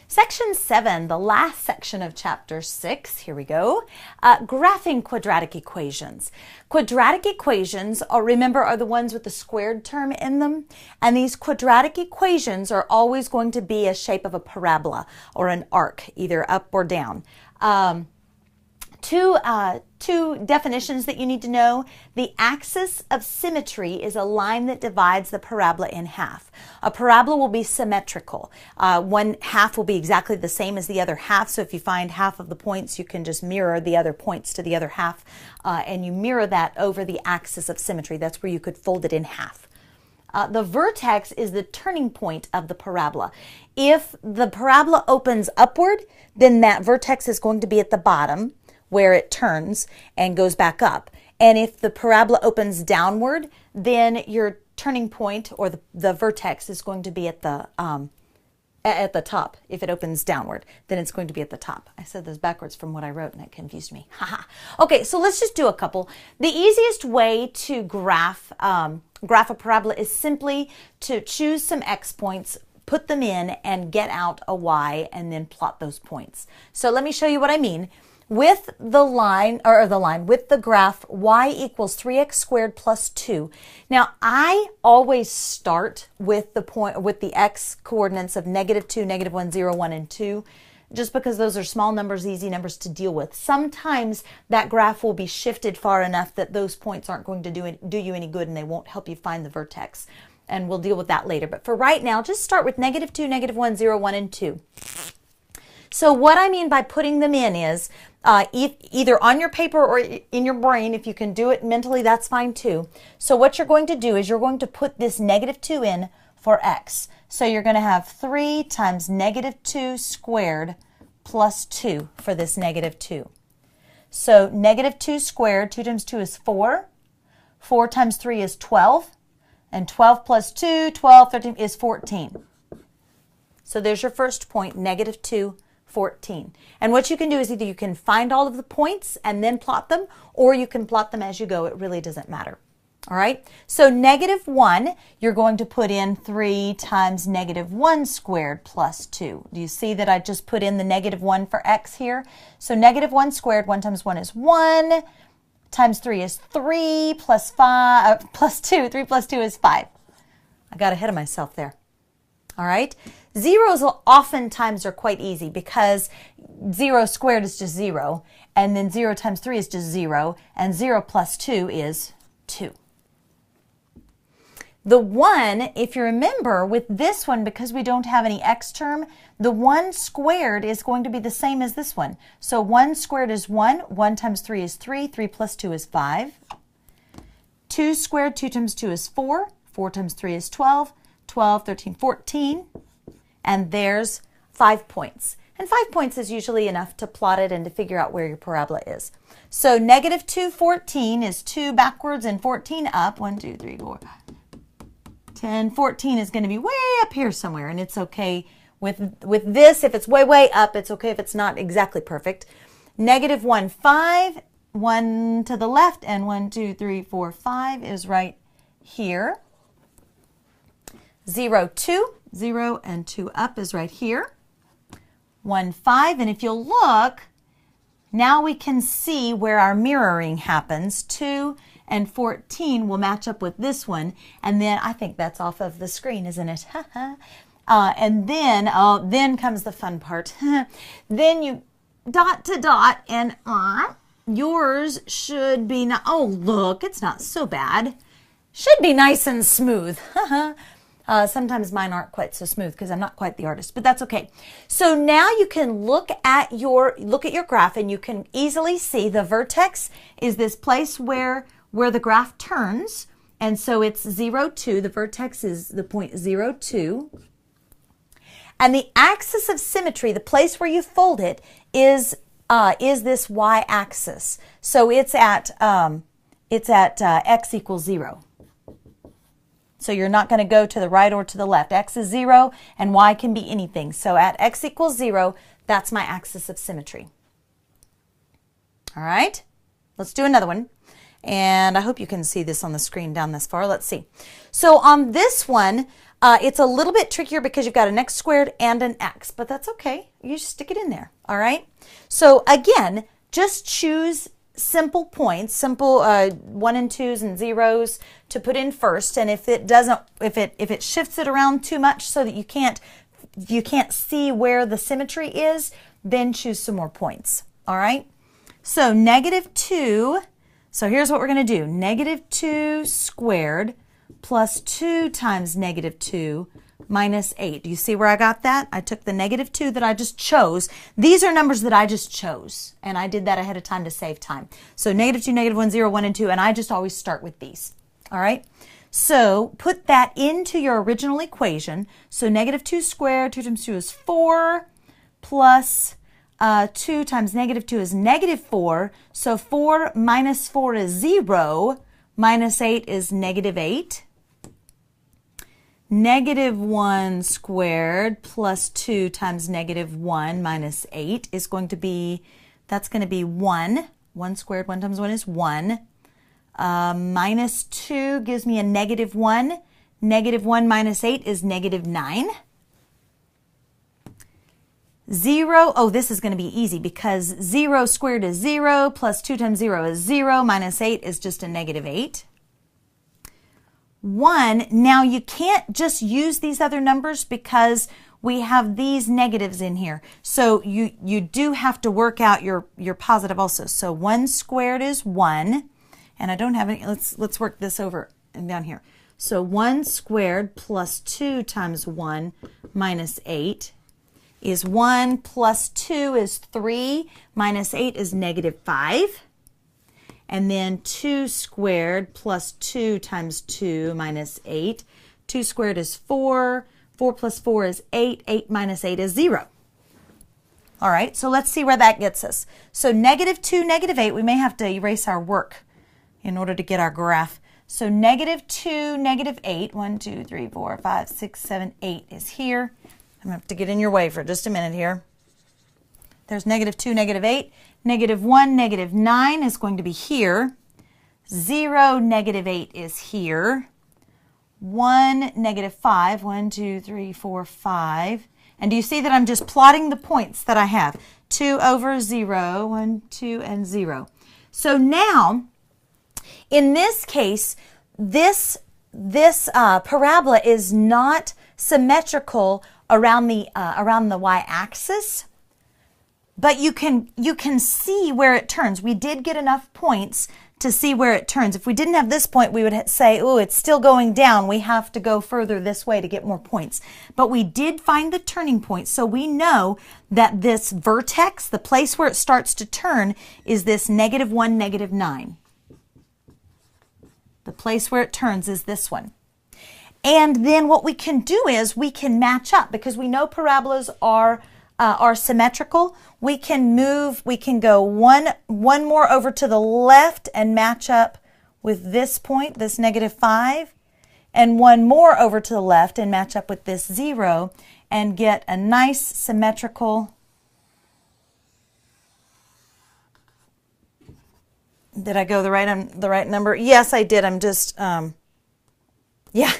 Section 7, the last section of Chapter 6, here we go, graphing quadratic equations. Quadratic equations, remember, are the ones with the squared term in them, and these quadratic equations are always going to be a shape of a parabola or an arc, either up or down. Two definitions that you need to know. The axis of symmetry is a line that divides the parabola in half. A parabola will be symmetrical. One half will be exactly the same as the other half, so if you find half of the points, you can just mirror the other points to the other half, and you mirror that over the axis of symmetry. That's where you could fold it in half. The vertex is the turning point of the parabola. If the parabola opens upward, then that vertex is going to be at the bottom, where it turns and goes back up. And if the parabola opens downward, then your turning point or the vertex is going to be at the top. If it opens downward, then it's going to be at the top. I said those backwards from what I wrote and it confused me. Okay, so let's just do a couple. The easiest way to graph a parabola is simply to choose some x points, put them in, and get out a y, and then plot those points. So let me show you what I mean. With the with the graph y equals 3x squared plus 2. Now I always start with the x coordinates of -2, -1, 0, 1, and 2, just because those are small numbers, easy numbers to deal with. Sometimes that graph will be shifted far enough that those points aren't going to do you any good and they won't help you find the vertex. And we'll deal with that later. But for right now, just start with -2, -1, 0, 1, and 2. So what I mean by putting them in is either on your paper or in your brain. If you can do it mentally, that's fine too. So what you're going to do is you're going to put this -2 in for x. So you're going to have 3 times -2 squared plus 2 for this -2. So -2 squared, 2 times 2 is 4. 4 times 3 is 12. And 12 plus 2, 12, 13 is 14. So there's your first point, -2, 14. And what you can do is either you can find all of the points and then plot them, or you can plot them as you go. It really doesn't matter. All right? So -1, you're going to put in 3 times -1 squared plus 2. Do you see that I just put in the -1 for x here? So -1 squared, 1 times 1 is 1, times 3 is 3, plus 5, plus 2, 3 plus 2 is 5. I got ahead of myself there. All right? Zeros oftentimes are quite easy because 0 squared is just 0, and then 0 times 3 is just 0, and 0 plus 2 is 2. The 1, if you remember, with this one, because we don't have any x term, the 1 squared is going to be the same as this one. So 1 squared is 1, 1 times 3 is 3, 3 plus 2 is 5. 2 squared, 2 times 2 is 4, 4 times 3 is 12, 12, 13, 14. And there's 5 points. And 5 points is usually enough to plot it and to figure out where your parabola is. So -2, 14 is 2 backwards and 14 up. 1, 2, 3, 4, 10, 14 is going to be way up here somewhere. And it's okay with this. If it's way, way up, it's okay if it's not exactly perfect. -1, 5, 1 to the left, and 1, 2, 3, 4, 5 is right here. 0, 2. 0 and 2 up is right here. 1, 5, and if you'll look, now we can see where our mirroring happens. 2 and 14 will match up with this one, and then I think that's off of the screen, isn't it? And then comes the fun part. Then you dot to dot, and yours should be not. Oh, look, it's not so bad. Should be nice and smooth. Sometimes mine aren't quite so smooth because I'm not quite the artist, but that's okay. So now you can look at your graph, and you can easily see the vertex is this place where the graph turns, and so it's 0, 2. The vertex is the point 0, 2. And the axis of symmetry, the place where you fold it, is this y-axis. So it's at x equals 0. So you're not going to go to the right or to the left. X is 0 and y can be anything. So at x equals 0, that's my axis of symmetry. All right, let's do another one. And I hope you can see this on the screen down this far. Let's see. So on this one, It's a little bit trickier because you've got an x squared and an x, but that's okay. You just stick it in there, all right? So again, just choose simple points, simple 1 and 2s and 0s to put in first. And if it shifts it around too much so that you can't see where the symmetry is, then choose some more points, all right? So -2, so here's what we're going to do. -2 squared plus 2 times -2 minus 8. Do you see where I got that? I took the -2 that I just chose. These are numbers that I just chose, and I did that ahead of time to save time. So -2, -1, 0, 1, and 2, and I just always start with these, all right? So put that into your original equation. So -2 squared, 2 times 2 is 4, plus 2 times -2 is -4. So 4 minus 4 is 0, minus 8 is -8. -1 squared plus 2 times -1 minus 8 is going to be, that's going to be 1. 1 squared, 1 times 1 is 1. Minus 2 gives me a -1. -1 minus 8 is -9. 0, oh, this is going to be easy because 0 squared is 0, plus 2 times 0 is 0, minus 8 is just a -8. 1, now you can't just use these other numbers because we have these negatives in here. So you do have to work out your positive also. So 1 squared is 1, and I don't have any, let's work this over and down here. So 1 squared plus 2 times 1 minus 8 is 1, plus 2 is 3, minus 8 is -5. And then 2 squared plus 2 times 2 minus 8. 2 squared is 4. 4 plus 4 is 8. 8 minus 8 is 0. All right, so let's see where that gets us. So -2, -8, we may have to erase our work in order to get our graph. So -2, -8, 1, 2, 3, 4, 5, 6, 7, 8 is here. I'm going to have to get in your way for just a minute here. There's -2, -8. -1, -9 is going to be here. 0, -8 is here. 1, -5. 1, 2, 3, 4, 5. And do you see that I'm just plotting the points that I have? 2 over 0, 1, 2, and 0. So now, in this case, this parabola is not symmetrical around the y-axis, but you can see where it turns. We did get enough points to see where it turns. If we didn't have this point, we would say, oh, it's still going down. We have to go further this way to get more points. But we did find the turning point, so we know that this vertex, the place where it starts to turn, is this -1, -9. The place where it turns is this one. And then what we can do is we can match up because we know parabolas are symmetrical. We can go one more over to the left and match up with this point, this -5, and one more over to the left and match up with this 0 and get a nice symmetrical. Did I go the right number? Yes, I did. I'm just yeah,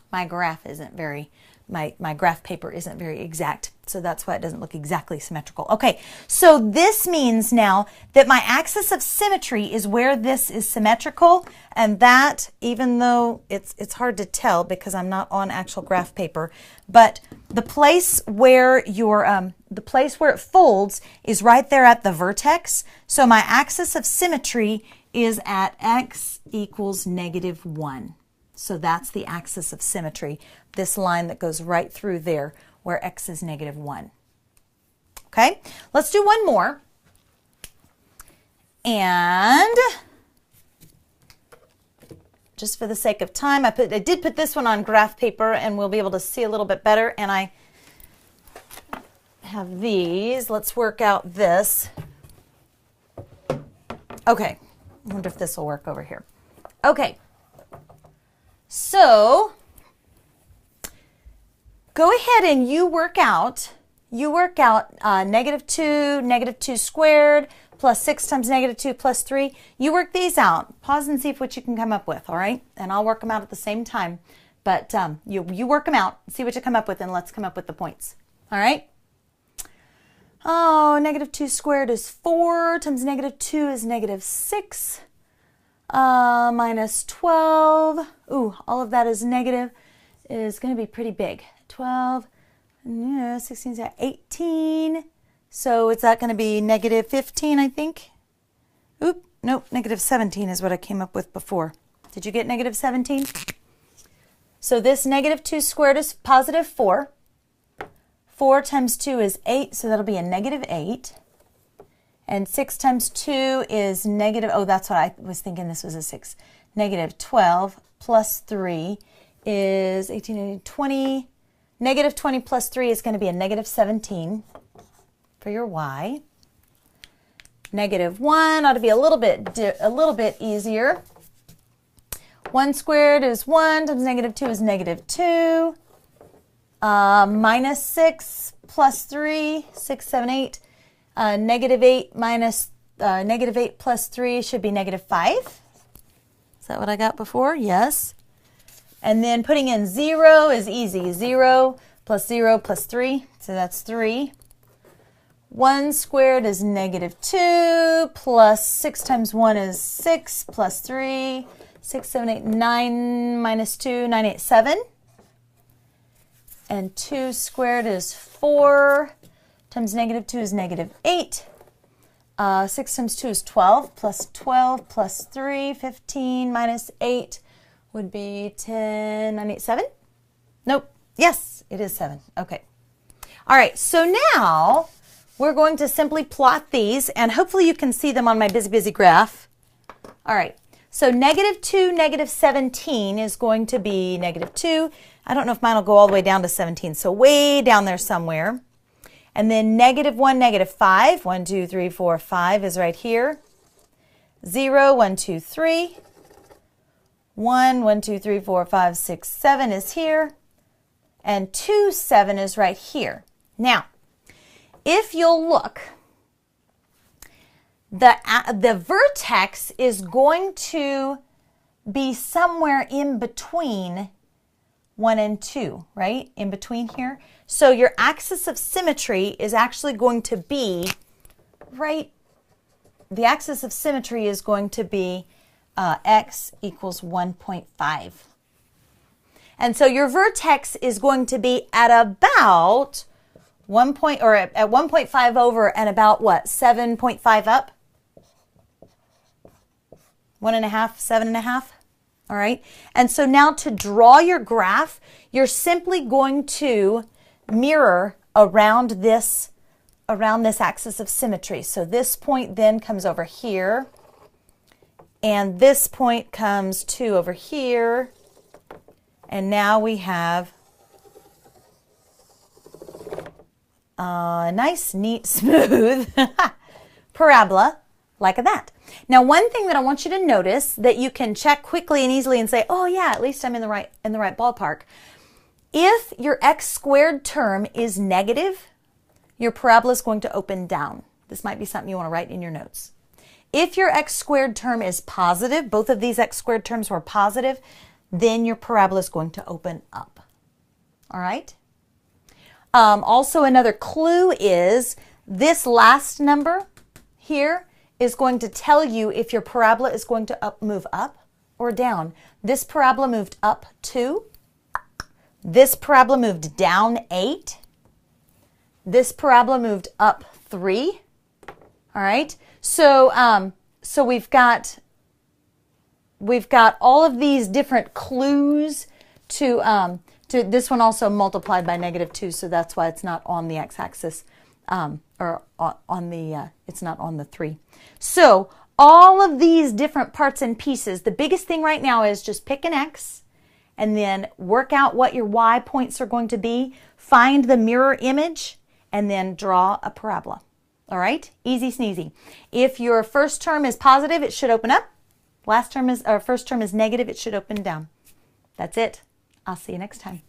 my graph isn't very, my graph paper isn't very exact, so that's why it doesn't look exactly symmetrical. Okay, so this means now that my axis of symmetry is where this is symmetrical, and that, even though it's hard to tell because I'm not on actual graph paper, but the place where it folds is right there at the vertex. So my axis of symmetry is at x equals -1. So that's the axis of symmetry, this line that goes right through there where x is -1. Okay, let's do one more. And just for the sake of time, I did put this one on graph paper and we'll be able to see a little bit better. And I have these. Let's work out this. Okay. I wonder if this will work over here. Okay, so go ahead and you work out -2, -2 squared plus 6 times negative 2 plus 3. You work these out. Pause and see what you can come up with, all right? And I'll work them out at the same time. But you work them out, see what you come up with, and let's come up with the points. All right? Oh, negative 2 squared is 4 times negative 2 is negative 6 minus 12. Ooh, all of that is negative. Is going to be pretty big. 12, 16, 18. So is that going to be negative 15, I think? Oop, nope, negative 17 is what I came up with before. Did you get negative 17? So this negative 2 squared is positive 4. 4 times 2 is 8, so that'll be a negative 8. And 6 times 2 is negative, oh, that's what I was thinking this was a 6. Negative 12 plus 3 is 18, 20. Negative 20 plus 3 is going to be a negative 17 for your y. Negative 1 ought to be a little bit easier. 1 squared is 1 times negative 2 is negative 2. Minus 6 plus 3, 6, 7, 8. Negative 8 minus negative 8 plus 3 should be negative 5. Is that what I got before? Yes. And then putting in 0 is easy. 0 plus 3, so that's 3. 1 squared is negative 2 plus 6 times 1 is 6 plus 3. 6, 7, 8, 9 minus 2, 9, 8, 7. And 2 squared is 4 times negative 2 is negative 8. 6 times 2 is 12 plus 12 plus 3, 15 minus 8 would be 10, 9, 8, 7. Nope. Yes, it is 7. Okay. All right. So now we're going to simply plot these, and hopefully you can see them on my busy graph. All right. So negative 2, negative 17 is going to be negative 2. I don't know if mine will go all the way down to 17, so way down there somewhere. And then negative 1, negative 5. 1, 2, 3, 4, 5 is right here. 0, 1, 2, 3. 1, 1, 2, 3, 4, 5, 6, 7 is here. And 2, 7 is right here. Now, if you'll look, the vertex is going to be somewhere in between 1 and 2, right? In between here. So your axis of symmetry is actually going to be right, the axis of symmetry is going to be x equals 1.5. And so your vertex is going to be at about at 1.5 over and about what? 7.5 up? 1.5, 7.5. All right. And so now to draw your graph, you're simply going to mirror around this axis of symmetry. So this point then comes over here, and this point comes to over here, and now we have a nice, neat, smooth parabola like that. Now, one thing that I want you to notice that you can check quickly and easily and say, oh yeah, at least I'm in the right ballpark. If your x squared term is negative, your parabola is going to open down. This might be something you want to write in your notes. If your x squared term is positive, both of these x squared terms were positive, then your parabola is going to open up. All right? Also, another clue is this last number here is going to tell you if your parabola is going to move up or down. This parabola moved up 2. This parabola moved down 8. This parabola moved up 3. All right. So so we've got all of these different clues to this one also multiplied by -2, so that's why it's not on the x-axis or on the it's not on the 3. So all of these different parts and pieces, the biggest thing right now is just pick an x and then work out what your y points are going to be, find the mirror image, and then draw a parabola. All right? Easy sneezy. If your first term is positive, it should open up. First term is negative, it should open down. That's it. I'll see you next time.